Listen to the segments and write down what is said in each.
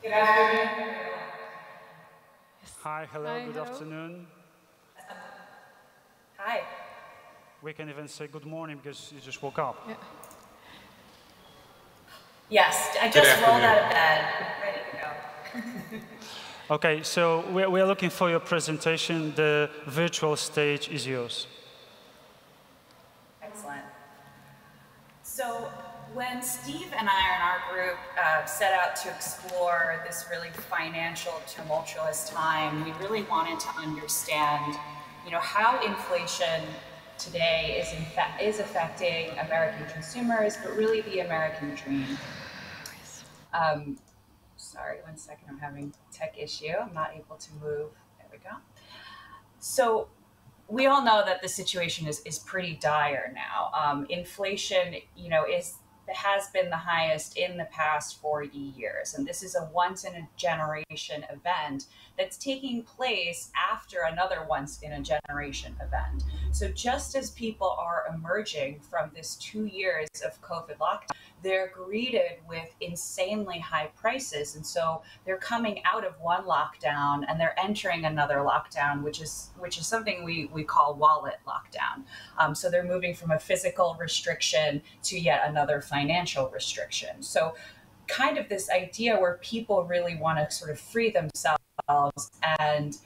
Good afternoon. Hi, hello, Hi, good hello. afternoon. Hi. We can even say good morning because you just woke up. Yeah. Yes, I just rolled out of bed, ready to go. Okay, so we are looking for your presentation. The virtual stage is yours. Excellent. So when Steve and I in our group set out to explore this really financial tumultuous time, we really wanted to understand, how inflation today is affecting American consumers, but really the American dream. Sorry, 1 second, I'm having a tech issue. I'm not able to move. There we go. So we all know that the situation is pretty dire now. Inflation, has been the highest in the past 40 years. And this is a once in a generation event that's taking place after another once in a generation event. So just as people are emerging from this 2 years of COVID lockdown, they're greeted with insanely high prices. And so they're coming out of one lockdown and they're entering another lockdown, which is something we call wallet lockdown. So they're moving from a physical restriction to yet another financial restriction. So kind of this idea where people really want to sort of free themselves and,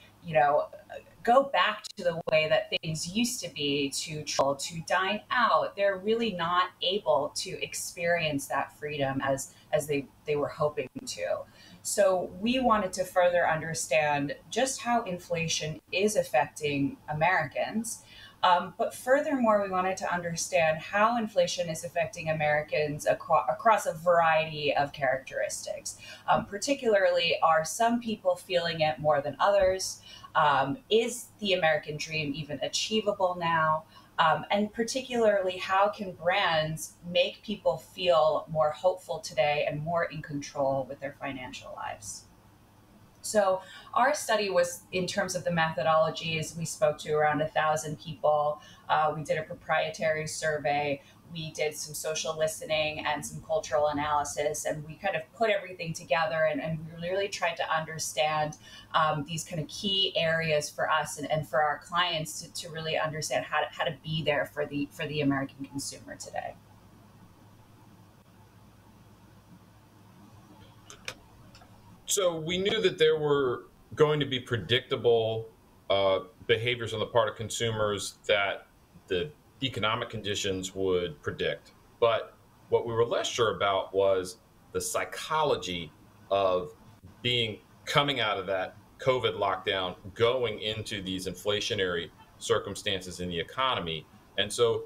go back to the way that things used to be, to travel, to dine out. They're really not able to experience that freedom as they were hoping to. So we wanted to further understand just how inflation is affecting Americans. But furthermore, we wanted to understand how inflation is affecting Americans across a variety of characteristics. Particularly, are some people feeling it more than others? Is the American dream even achievable now? And particularly, how can brands make people feel more hopeful today and more in control with their financial lives? So our study was, in terms of the methodologies, we spoke to around 1,000 people. We did a proprietary survey. We did some social listening and some cultural analysis, and we kind of put everything together and we really tried to understand these kind of key areas for us and for our clients to really understand how to be there for the American consumer today. So we knew that there were going to be predictable behaviors on the part of consumers that the economic conditions would predict. But what we were less sure about was the psychology of coming out of that COVID lockdown, going into these inflationary circumstances in the economy. And so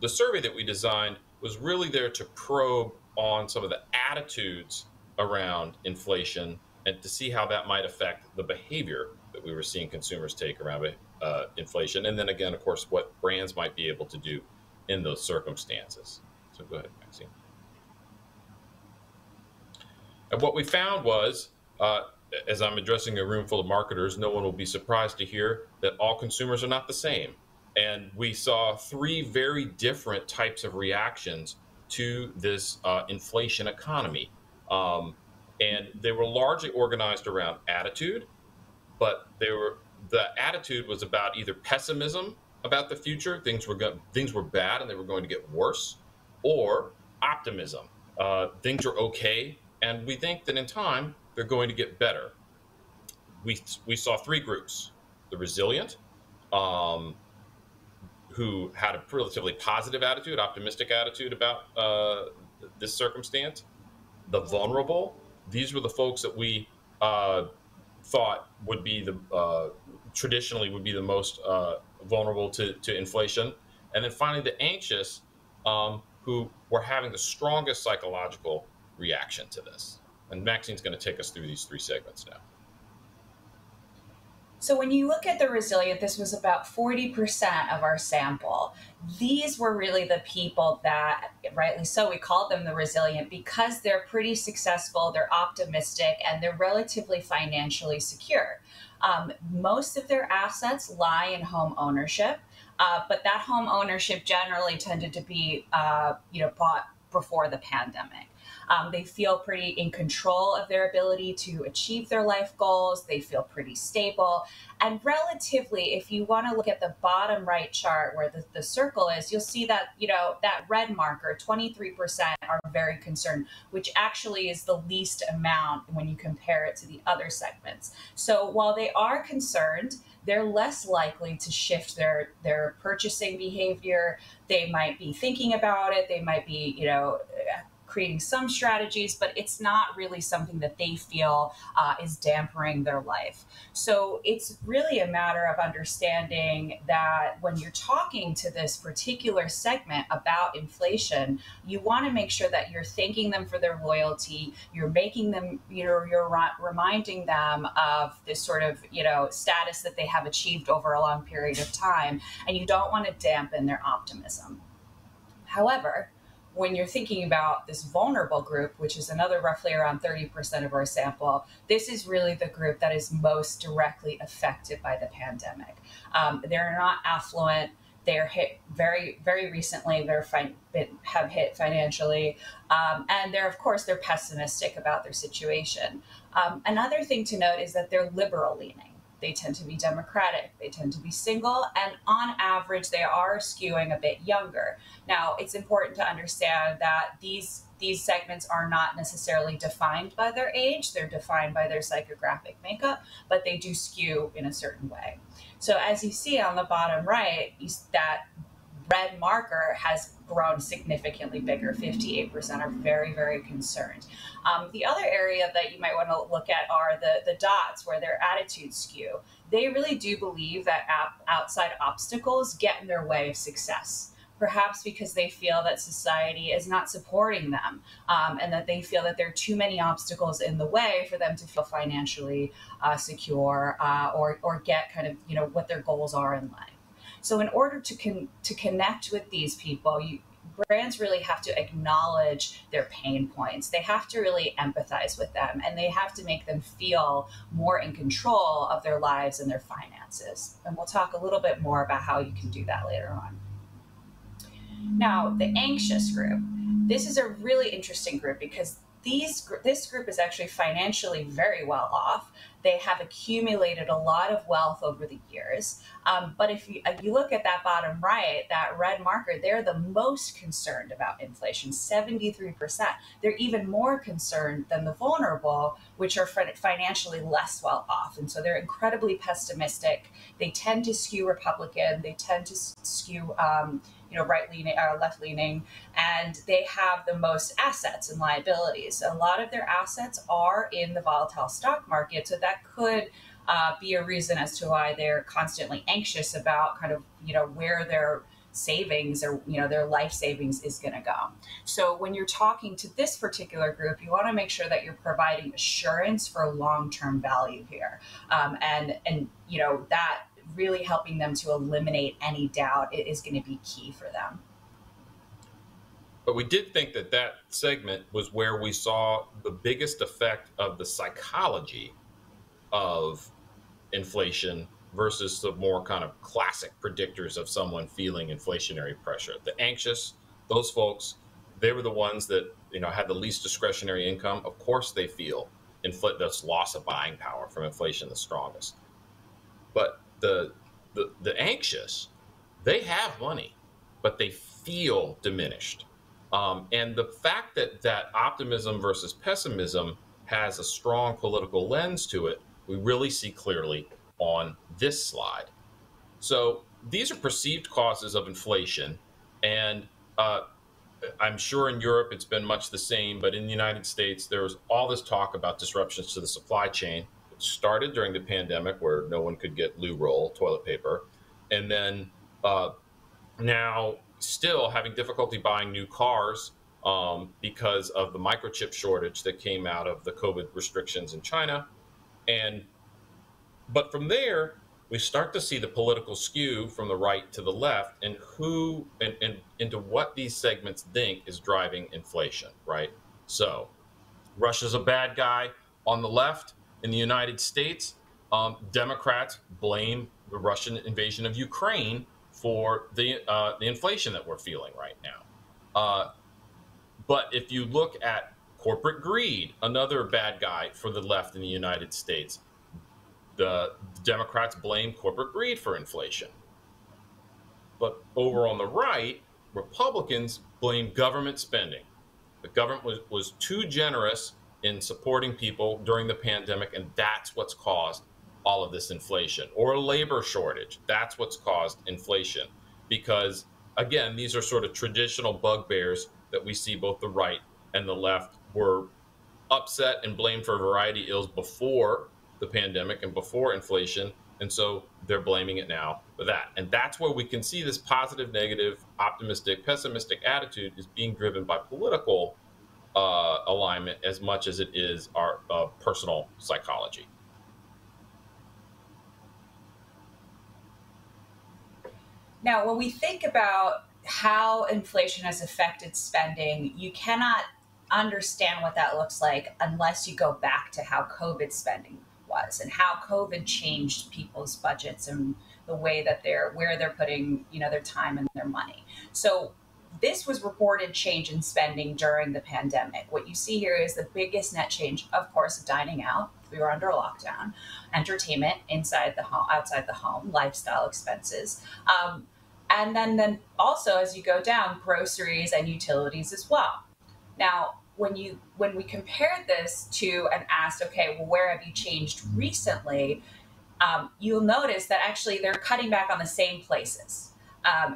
the survey that we designed was really there to probe on some of the attitudes around inflation and to see how that might affect the behavior that we were seeing consumers take around inflation. And then again, of course, what brands might be able to do in those circumstances. So go ahead, Maxine. And what we found was, as I'm addressing a room full of marketers, no one will be surprised to hear that all consumers are not the same. And we saw 3 very different types of reactions to this inflation economy. And they were largely organized around attitude, but the attitude was about either pessimism about the future, things were bad and they were going to get worse, or optimism, things are okay, and we think that in time they're going to get better. We saw 3 groups: the resilient, who had a relatively positive attitude, optimistic attitude about this circumstance; the vulnerable, these were the folks that we thought would be traditionally would be the most vulnerable to inflation; and then finally the anxious, who were having the strongest psychological reaction to this. And Maxine's going to take us through these 3 segments now. So when you look at the resilient, this was about 40% of our sample. These were really the people that, rightly so, we called them the resilient because they're pretty successful, they're optimistic, and they're relatively financially secure. Most of their assets lie in home ownership, but that home ownership generally tended to be, bought before the pandemic. They feel pretty in control of their ability to achieve their life goals. They feel pretty stable. And relatively, if you want to look at the bottom right chart where the circle is, you'll see that, that red marker, 23% are very concerned, which actually is the least amount when you compare it to the other segments. So while they are concerned, they're less likely to shift their purchasing behavior. They might be thinking about it. They might be, creating some strategies, but it's not really something that they feel is dampening their life. So it's really a matter of understanding that when you're talking to this particular segment about inflation, you want to make sure that you're thanking them for their loyalty. You're making them, you're reminding them of this sort of, status that they have achieved over a long period of time, and you don't want to dampen their optimism. However, when you're thinking about this vulnerable group, which is another roughly around 30% of our sample, this is really the group that is most directly affected by the pandemic. They're not affluent. They're hit very, very recently. Have hit financially, and they're pessimistic about their situation. Another thing to note is that they're liberal leaning. They tend to be Democratic. They tend to be single. And on average, they are skewing a bit younger. Now, it's important to understand that these segments are not necessarily defined by their age. They're defined by their psychographic makeup, but they do skew in a certain way. So as you see on the bottom right, that red marker has grown significantly bigger. 58% are very, very concerned. The other area that you might want to look at are the dots where their attitudes skew. They really do believe that outside obstacles get in their way of success, perhaps because they feel that society is not supporting them, and that they feel that there are too many obstacles in the way for them to feel financially secure or get kind of, what their goals are in life. So in order to connect with these people, brands really have to acknowledge their pain points. They have to really empathize with them, and they have to make them feel more in control of their lives and their finances. And we'll talk a little bit more about how you can do that later on. Now, the anxious group. This is a really interesting group because this group is actually financially very well off. They have accumulated a lot of wealth over the years. But if you look at that bottom right, that red marker, they're the most concerned about inflation, 73%. They're even more concerned than the vulnerable, which are financially less well off. And so they're incredibly pessimistic. They tend to skew Republican. They tend to skew right-leaning or left-leaning, and they have the most assets and liabilities. A lot of their assets are in the volatile stock market, so that could be a reason as to why they're constantly anxious about kind of, where their savings or, their life savings is going to go. So when you're talking to this particular group, you want to make sure that you're providing assurance for long-term value here. And that really helping them to eliminate any doubt is going to be key for them. But we did think that segment was where we saw the biggest effect of the psychology of inflation versus the more kind of classic predictors of someone feeling inflationary pressure. The anxious, those folks, they were the ones that had the least discretionary income. Of course, they feel this loss of buying power from inflation the strongest. But the anxious, they have money, but they feel diminished. And the fact that optimism versus pessimism has a strong political lens to it, we really see clearly on this slide. So these are perceived causes of inflation. And I'm sure in Europe it's been much the same, but in the United States, there was all this talk about disruptions to the supply chain. It started during the pandemic where no one could get loo roll, toilet paper. And then now still having difficulty buying new cars because of the microchip shortage that came out of the COVID restrictions in China. But from there, we start to see the political skew from the right to the left and into what these segments think is driving inflation, right? So Russia's a bad guy on the left. In the United States, Democrats blame the Russian invasion of Ukraine for the inflation that we're feeling right now. But if you look at Corporate greed, another bad guy for the left in the United States. The Democrats blame corporate greed for inflation. But over on the right, Republicans blame government spending. The government was too generous in supporting people during the pandemic, and that's what's caused all of this inflation. Or a labor shortage, that's what's caused inflation. Because, again, these are sort of traditional bugbears that we see both the right and the left were upset and blamed for a variety of ills before the pandemic and before inflation. And so they're blaming it now for that. And that's where we can see this positive, negative, optimistic, pessimistic attitude is being driven by political alignment as much as it is our personal psychology. Now, when we think about how inflation has affected spending, you cannot understand what that looks like unless you go back to how COVID spending was and how COVID changed people's budgets and the way that where they're putting, their time and their money. So this was reported change in spending during the pandemic. What you see here is the biggest net change, of course, dining out. We were under lockdown, entertainment inside the home, outside the home, lifestyle expenses. And then also, as you go down, groceries and utilities as well. Now, when we compared this to and asked, okay, well, where have you changed recently? You'll notice that actually they're cutting back on the same places.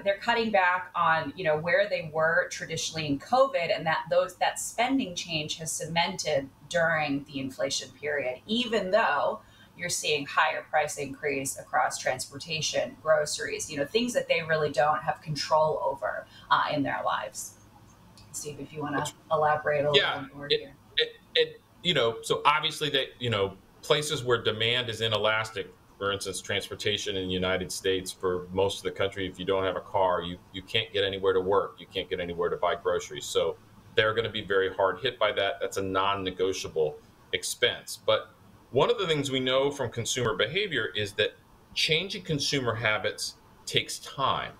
They're cutting back on where they were traditionally in COVID, and that spending change has cemented during the inflation period, even though you're seeing higher price increase across transportation, groceries, things that they really don't have control over in their lives. Steve, if you want to elaborate a little more here. So obviously that, places where demand is inelastic, for instance, transportation in the United States, for most of the country, if you don't have a car, you can't get anywhere to work. You can't get anywhere to buy groceries. So they're going to be very hard hit by that. That's a non-negotiable expense. But one of the things we know from consumer behavior is that changing consumer habits takes time.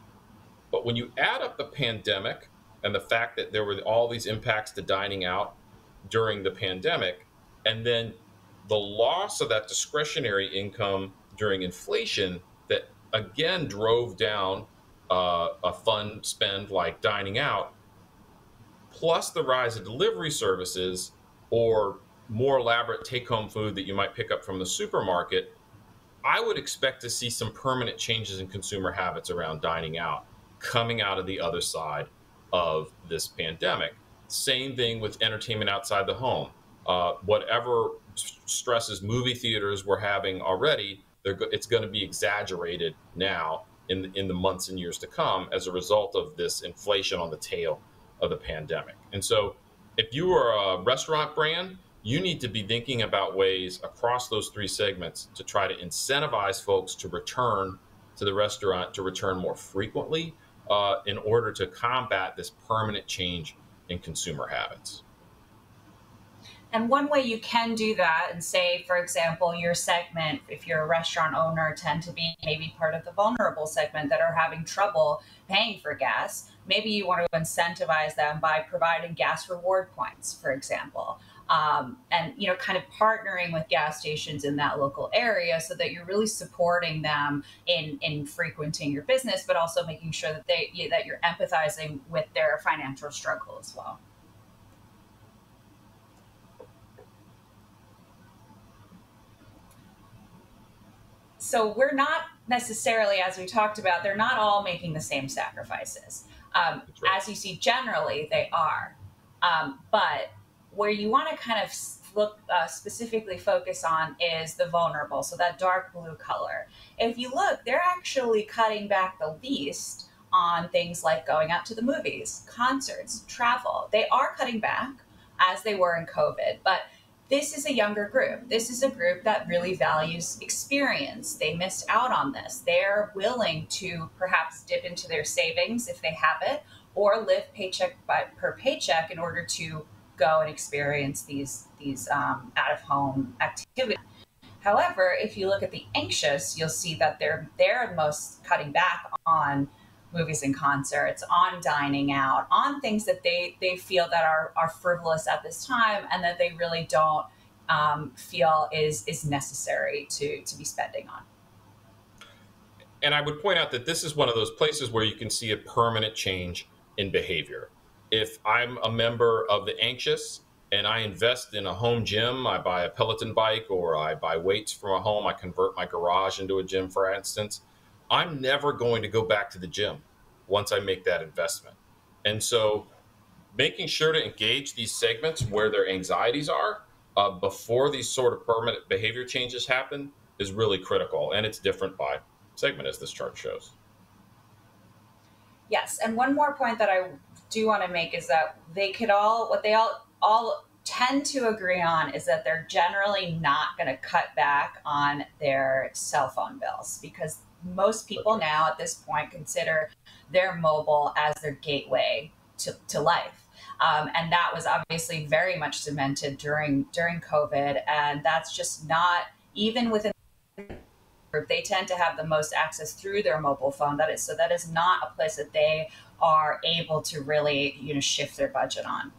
But when you add up the pandemic and the fact that there were all these impacts to dining out during the pandemic, and then the loss of that discretionary income during inflation that again drove down a fun spend like dining out, plus the rise of delivery services or more elaborate take-home food that you might pick up from the supermarket, I would expect to see some permanent changes in consumer habits around dining out coming out of the other side of this pandemic. Same thing with entertainment outside the home. Whatever stresses movie theaters were having already, it's going to be exaggerated now in the months and years to come as a result of this inflation on the tail of the pandemic. And so if you are a restaurant brand, you need to be thinking about ways across those three segments to try to incentivize folks to return to the restaurant, to return more frequently in order to combat this permanent change in consumer habits. And one way you can do that, and say, for example, your segment, if you're a restaurant owner, tend to be maybe part of the vulnerable segment that are having trouble paying for gas. Maybe you want to incentivize them by providing gas reward points, for example. And kind of partnering with gas stations in that local area so that you're really supporting them in frequenting your business, but also making sure that that you're empathizing with their financial struggle as well. So we're not necessarily, as we talked about, they're not all making the same sacrifices. Right. As you see, generally they are. But where you want to kind of look specifically focus on is the vulnerable, so that dark blue color. If you look, they're actually cutting back the least on things like going out to the movies, concerts, travel. They are cutting back as they were in COVID, but this is a younger group. This is a group that really values experience. They missed out on this. They're willing to perhaps dip into their savings if they have it, or live paycheck per paycheck in order to go and experience these out-of-home activities. However, if you look at the anxious, you'll see that they're most cutting back on movies and concerts, on dining out, on things that they feel that are frivolous at this time and that they really don't feel is necessary to be spending on. And I would point out that this is one of those places where you can see a permanent change in behavior. If I'm a member of the anxious and I invest in a home gym, I buy a Peloton bike or I buy weights from a home, I convert my garage into a gym, for instance, I'm never going to go back to the gym once I make that investment. And so making sure to engage these segments where their anxieties are before these sort of permanent behavior changes happen is really critical. And it's different by segment, as this chart shows. Yes, and one more point that I do want to make is that what they all tend to agree on is that they're generally not going to cut back on their cell phone bills, because most people now at this point consider their mobile as their gateway to life. And that was obviously very much cemented during COVID, and that's just not, even within group, they tend to have the most access through their mobile phone. That is not a place that they are able to really, shift their budget on.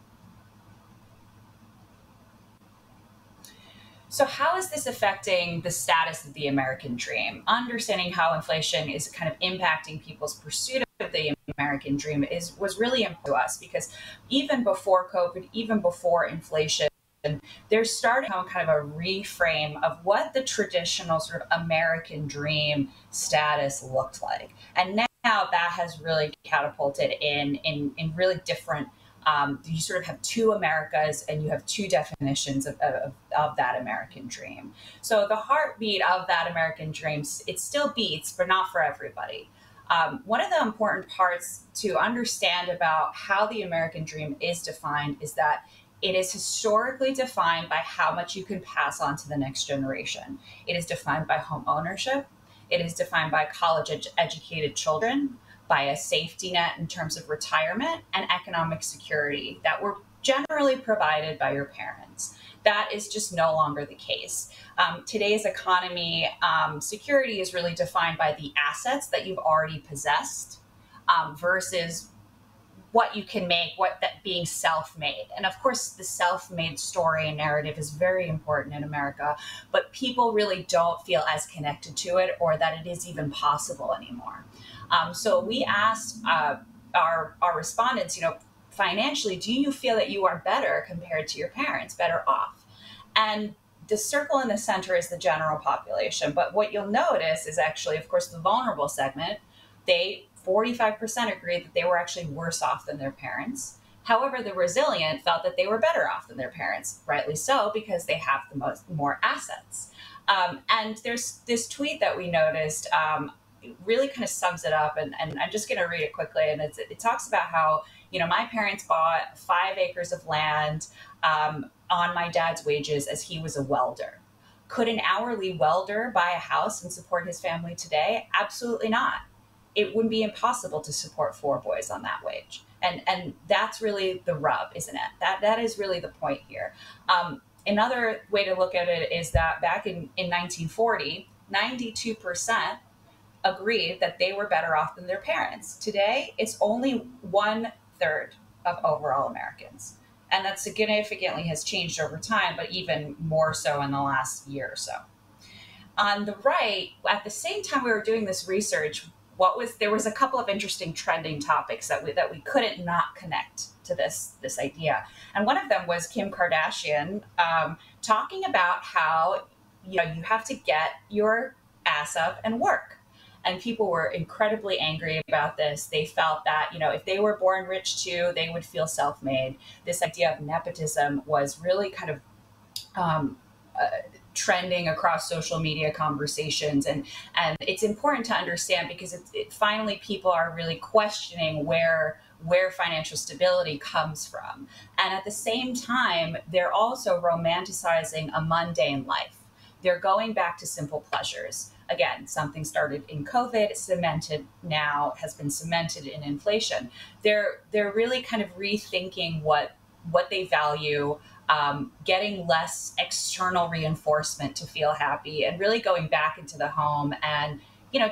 So how is this affecting the status of the American dream? Understanding how inflation is kind of impacting people's pursuit of the American dream was really important to us, because even before COVID, even before inflation, there started kind of a reframe of what the traditional sort of American dream status looked like. And now that has really catapulted in really different, you sort of have two Americas and you have two definitions of that American dream. So the heartbeat of that American dream, it still beats, but not for everybody. One of the important parts to understand about how the American dream is defined is that it is historically defined by how much you can pass on to the next generation. It is defined by home ownership. It is defined by college-educated children, by a safety net in terms of retirement and economic security that were generally provided by your parents. That is just no longer the case. Today's economy, security is really defined by the assets that you've already possessed versus what you can make, that being self-made. And of course, the self-made story and narrative is very important in America, but people really don't feel as connected to it or that it is even possible anymore. So we asked our respondents, financially, do you feel that you are better compared to your parents, better off? And the circle in the center is the general population. But what you'll notice is actually, of course, the vulnerable segment, 45% agreed that they were actually worse off than their parents. However, the resilient felt that they were better off than their parents, rightly so, because they have the more assets. And there's this tweet that we noticed, it really kind of sums it up, and I'm just going to read it quickly. And it talks about how, my parents bought 5 acres of land on my dad's wages as he was a welder. Could an hourly welder buy a house and support his family today? Absolutely not. It wouldn't be impossible to support 4 boys on that wage. And that's really the rub, isn't it? That is really the point here. Another way to look at it is that back in 1940, 92% agreed that they were better off than their parents. Today, it's only 1/3 of overall Americans. And that significantly has changed over time, but even more so in the last year or so. On the right, at the same time we were doing this research, there was a couple of interesting trending topics that we couldn't not connect to this idea. And one of them was Kim Kardashian talking about how you have to get your ass up and work. And people were incredibly angry about this. They felt that, if they were born rich too, they would feel self-made. This idea of nepotism was really kind of trending across social media conversations. And it's important to understand because finally people are really questioning where financial stability comes from. And at the same time, they're also romanticizing a mundane life. They're going back to simple pleasures. Again, something started in COVID, has been cemented in inflation. They're really kind of rethinking what they value, getting less external reinforcement to feel happy, and really going back into the home and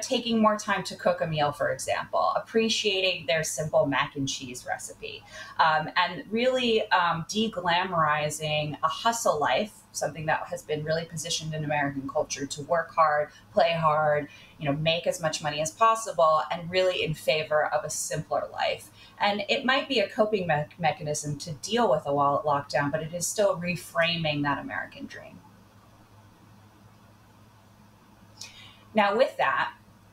taking more time to cook a meal, for example, appreciating their simple mac and cheese recipe, and really de-glamorizing a hustle life, something that has been really positioned in American culture to work hard, play hard, make as much money as possible, and really in favor of a simpler life. And it might be a coping mechanism to deal with a wallet lockdown, but it is still reframing that American dream. Now, with that,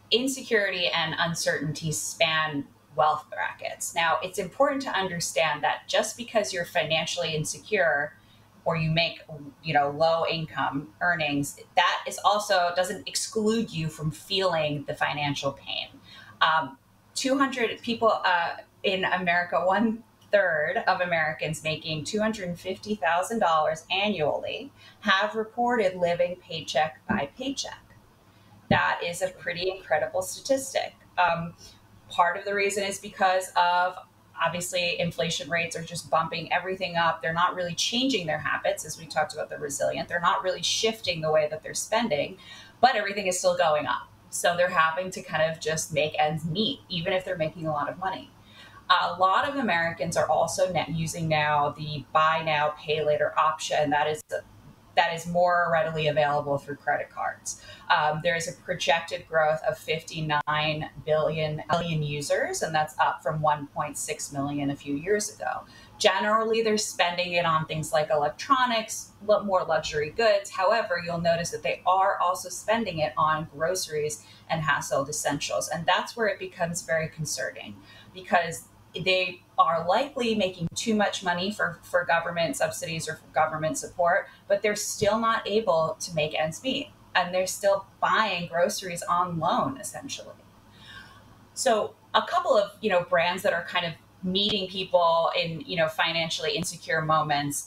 insecurity and uncertainty span wealth brackets. Now, it's important to understand that just because you're financially insecure or you make, low income earnings, that is also doesn't exclude you from feeling the financial pain. 200 people in America, 1/3 of Americans making $250,000 annually have reported living paycheck by paycheck. That is a pretty incredible statistic. Part of the reason is because of, obviously, inflation rates are just bumping everything up. They're not really changing their habits, as we talked about the resilient. They're not really shifting the way that they're spending, but everything is still going up. So they're having to kind of just make ends meet, even if they're making a lot of money. A lot of Americans are also using now the buy now, pay later option. That is more readily available through credit cards. There is a projected growth of 59 billion users, and that's up from 1.6 million a few years ago. Generally, they're spending it on things like electronics, more luxury goods. However, you'll notice that they are also spending it on groceries and household essentials. And that's where it becomes very concerning, because they are likely making too much money for government subsidies or for government support, but they're still not able to make ends meet. And they're still buying groceries on loan, essentially. So a couple of, brands that are kind of meeting people in, financially insecure moments,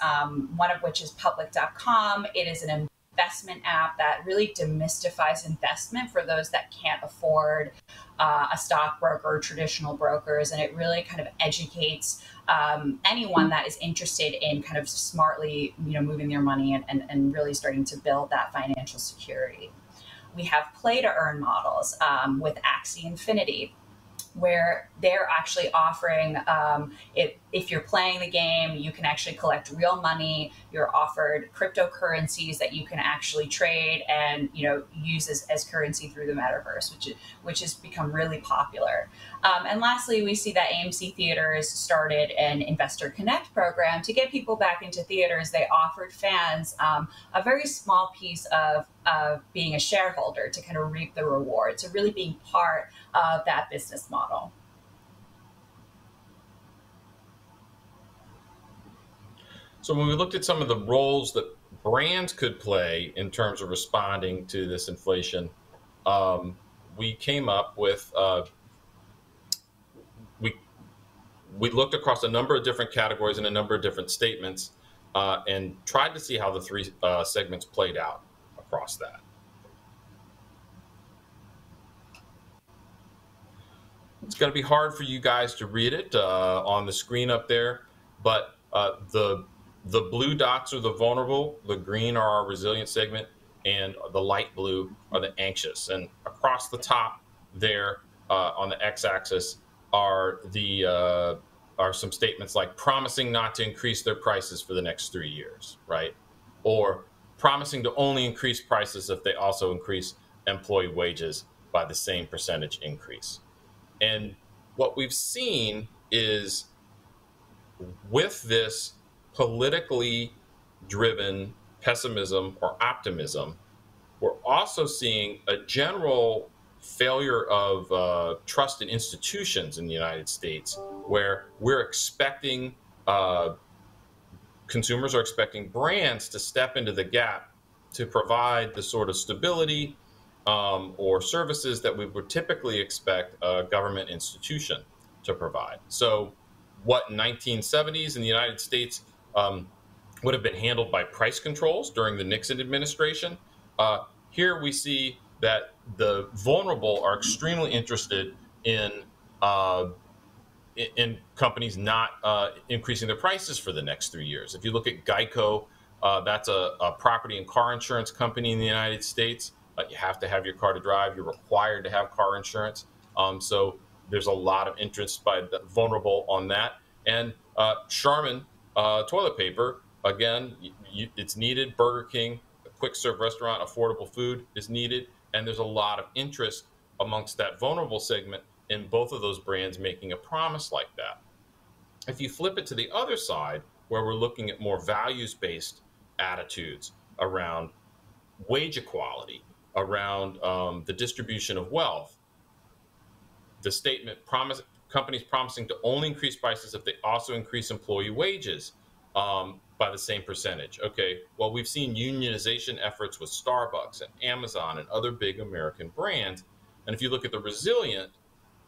one of which is public.com. It is an investment app that really demystifies investment for those that can't afford a stockbroker or traditional brokers. And it really kind of educates anyone that is interested in kind of smartly, moving their money and really starting to build that financial security. We have play to earn models with Axie Infinity, where they're actually offering, if you're playing the game, you can actually collect real money. You're offered cryptocurrencies that you can actually trade and use as currency through the metaverse, which has become really popular. And lastly, we see that AMC Theaters started an Investor Connect program to get people back into theaters. They offered fans a very small piece of being a shareholder to kind of reap the rewards, so really being part of that business model. So when we looked at some of the roles that brands could play in terms of responding to this inflation, we came up with, we looked across a number of different categories and a number of different statements and tried to see how the three segments played out across that. It's going to be hard for you guys to read it on the screen up there, but the blue dots are the vulnerable, the green are our resilient segment, and the light blue are the anxious. And across the top there on the x-axis are some statements like promising not to increase their prices for the next 3 years, right? Or promising to only increase prices if they also increase employee wages by the same percentage increase. And what we've seen is with this politically driven pessimism or optimism, we're also seeing a general failure of trust in institutions in the United States, where we're expecting, consumers are expecting brands to step into the gap to provide the sort of stability or services that we would typically expect a government institution to provide. So what in 1970s in the United States would have been handled by price controls during the Nixon administration, here we see that the vulnerable are extremely interested in companies not increasing their prices for the next 3 years. If you look at Geico, that's a property and car insurance company in the United States. You have to have your car to drive. You're required to have car insurance. So there's a lot of interest by the vulnerable on that. And Charmin toilet paper, again, it's needed. Burger King, a quick serve restaurant, affordable food is needed. And there's a lot of interest amongst that vulnerable segment in both of those brands making a promise like that. If you flip it to the other side, where we're looking at more values-based attitudes around wage equality, around the distribution of wealth, the statement companies promising to only increase prices if they also increase employee wages by the same percentage. Okay, well, we've seen unionization efforts with Starbucks and Amazon and other big American brands. And if you look at the resilient,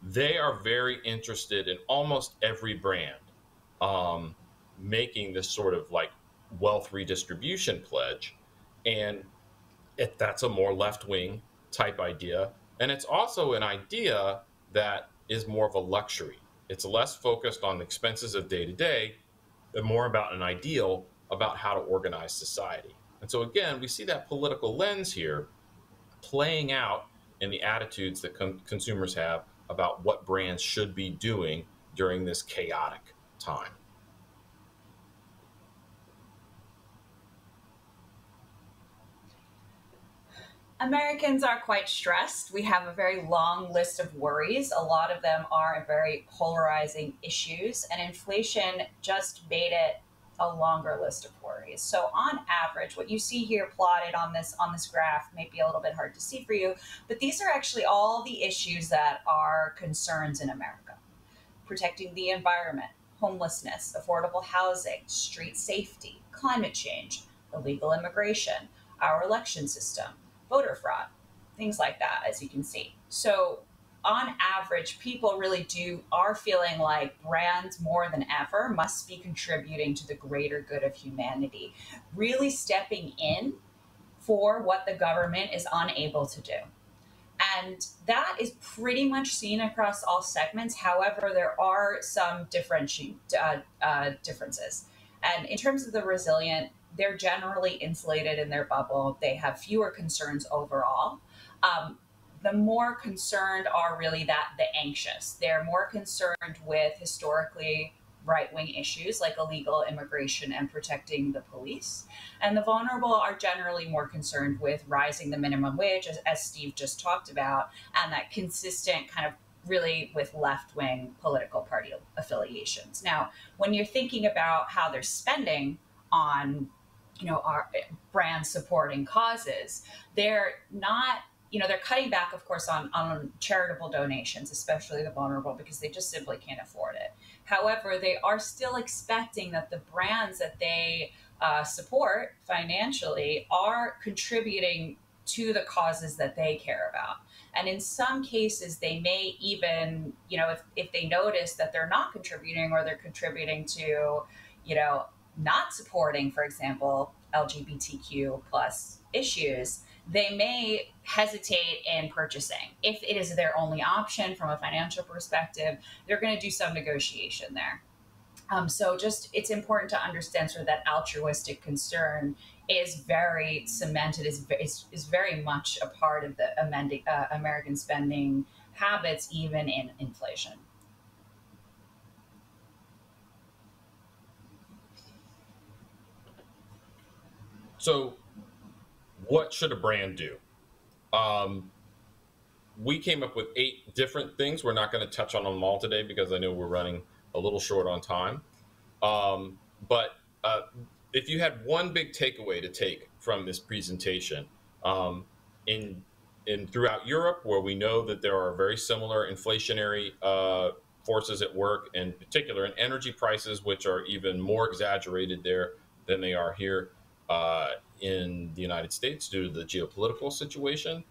they are very interested in almost every brand making this sort of like wealth redistribution pledge. And that's a more left-wing type idea. And it's also an idea that is more of a luxury. It's less focused on the expenses of day-to-day and more about an ideal about how to organize society. And so again, we see that political lens here playing out in the attitudes that consumers have about what brands should be doing during this chaotic time. Americans are quite stressed. We have a very long list of worries. A lot of them are very polarizing issues, and inflation just made it a longer list of worries. So on average, what you see here plotted on this graph may be a little bit hard to see for you, but these are actually all the issues that are concerns in America. Protecting the environment, homelessness, affordable housing, street safety, climate change, illegal immigration, our election system, voter fraud, things like that, as you can see. So on average, people really are feeling like brands more than ever must be contributing to the greater good of humanity, really stepping in for what the government is unable to do. And that is pretty much seen across all segments. However, there are some differences. And in terms of the resilient, they're generally insulated in their bubble. They have fewer concerns overall. The more concerned are really the anxious. They're more concerned with historically right-wing issues like illegal immigration and protecting the police. And the vulnerable are generally more concerned with rising the minimum wage, as Steve just talked about, and that consistent kind of really with left-wing political party affiliations. Now, when you're thinking about how they're spending on, our brand supporting causes, they're not, they're cutting back, of course, on charitable donations, especially the vulnerable, because they just simply can't afford it. However, they are still expecting that the brands that they support financially are contributing to the causes that they care about. And in some cases, they may even, if they notice that they're not contributing or they're contributing to, not supporting, for example, LGBTQ plus issues, they may hesitate in purchasing. If it is their only option from a financial perspective, they're going to do some negotiation there. So it's important to understand sort of that altruistic concern is very cemented, is very much a part of the American spending habits, even in inflation. So what should a brand do? We came up with 8 different things. We're not going to touch on them all today because I know we're running a little short on time. But if you had one big takeaway to take from this presentation, in throughout Europe, where we know that there are very similar inflationary forces at work, in particular in energy prices, which are even more exaggerated there than they are here in the United States due to the geopolitical situation.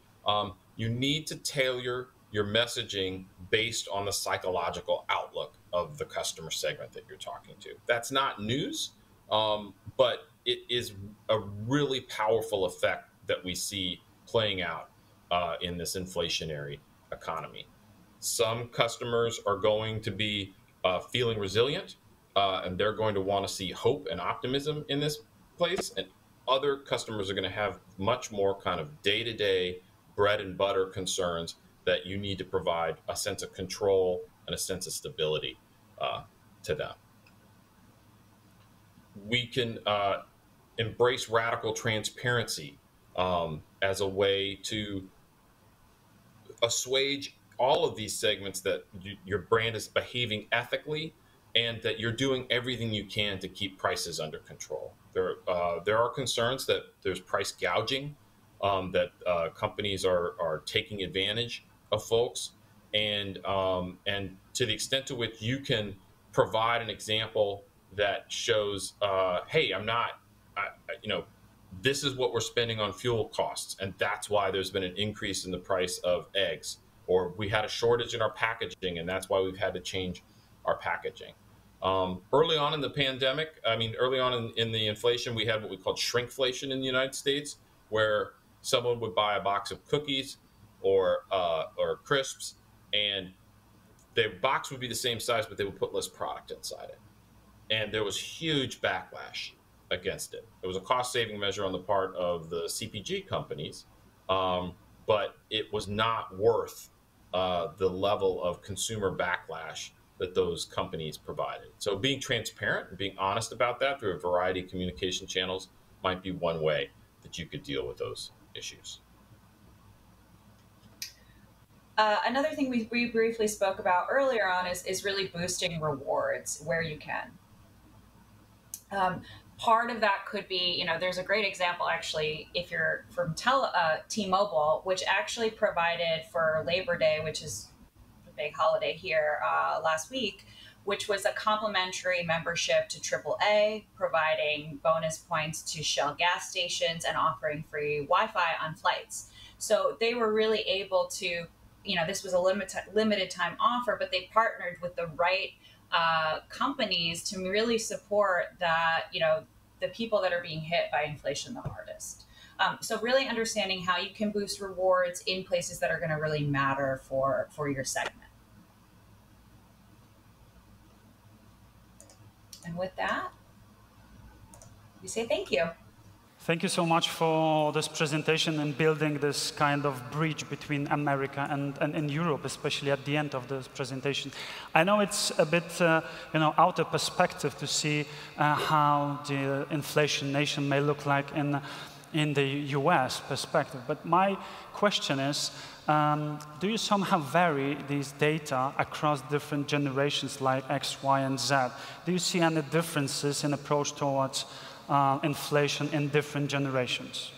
You need to tailor your messaging based on the psychological outlook of the customer segment that you're talking to. That's not news, but it is a really powerful effect that we see playing out in this inflationary economy. Some customers are going to be feeling resilient, and they're going to want to see hope and optimism in this place. And other customers are going to have much more kind of day-to-day bread and butter concerns that you need to provide a sense of control and a sense of stability to them. We can embrace radical transparency as a way to assuage all of these segments that your brand is behaving ethically and that you're doing everything you can to keep prices under control. There are concerns that there's price gouging, that companies are taking advantage of folks, and to the extent to which you can provide an example that shows, hey, this is what we're spending on fuel costs, and that's why there's been an increase in the price of eggs, or we had a shortage in our packaging, and that's why we've had to change our packaging. Early on in the pandemic, early on in the inflation, we had what we called shrinkflation in the United States, where someone would buy a box of cookies or crisps, and the box would be the same size, but they would put less product inside it. And there was huge backlash against it. It was a cost-saving measure on the part of the CPG companies, but it was not worth the level of consumer backlash that those companies provided. So being transparent and being honest about that through a variety of communication channels might be one way that you could deal with those issues. Another thing we briefly spoke about earlier on is really boosting rewards where you can. Part of that could be, there's a great example actually, if you're from T-Mobile, which actually provided for Labor Day, which is a big holiday here last week, which was a complimentary membership to AAA, providing bonus points to Shell gas stations and offering free Wi-Fi on flights. So they were really able to, this was a limited time offer, but they partnered with the right companies to really support that, the people that are being hit by inflation the hardest. So really understanding how you can boost rewards in places that are going to really matter for your segment. And with that, we say thank you. Thank you so much for this presentation and building this kind of bridge between America and Europe, especially at the end of this presentation. I know it's a bit, out of perspective to see how the inflation nation may look like in the US perspective. But my question is, do you somehow vary these data across different generations like X, Y, and Z? Do you see any differences in approach towards inflation in different generations?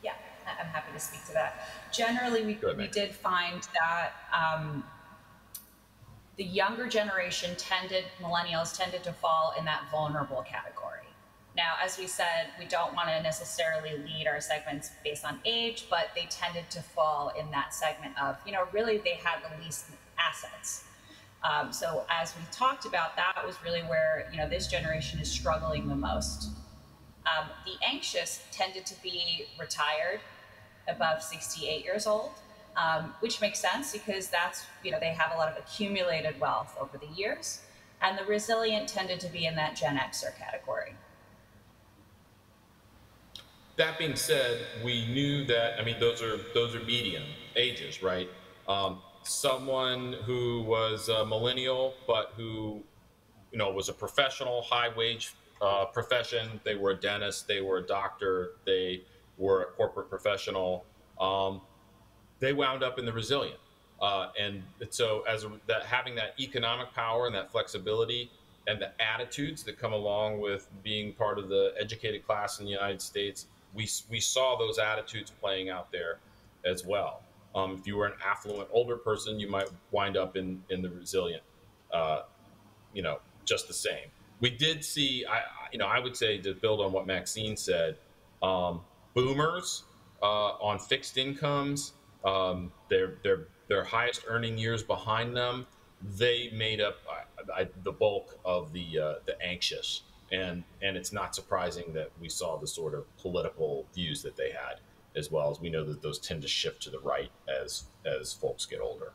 Yeah, I'm happy to speak to that. Generally, we did find that the younger generation millennials tended to fall in that vulnerable category. Now, as we said, we don't want to necessarily lead our segments based on age, but they tended to fall in that segment of, really they had the least assets. So as we talked about, that was really where, this generation is struggling the most. The anxious tended to be retired above 68 years old, which makes sense because that's, they have a lot of accumulated wealth over the years. And the resilient tended to be in that Gen Xer category. That being said, we knew that, those are median ages, right? Someone who was a millennial, but who, was a professional, high-wage profession. They were a dentist, they were a doctor, they were a corporate professional. They wound up in the resilient. And so having that economic power and that flexibility and the attitudes that come along with being part of the educated class in the United States, we saw those attitudes playing out there as well. If you were an affluent older person, you might wind up in the resilient, just the same. We did see, I would say, to build on what Maxine said, boomers on fixed incomes, their highest earning years behind them, they made up the bulk of the anxious. And it's not surprising that we saw the sort of political views that they had, as well as we know that those tend to shift to the right as folks get older.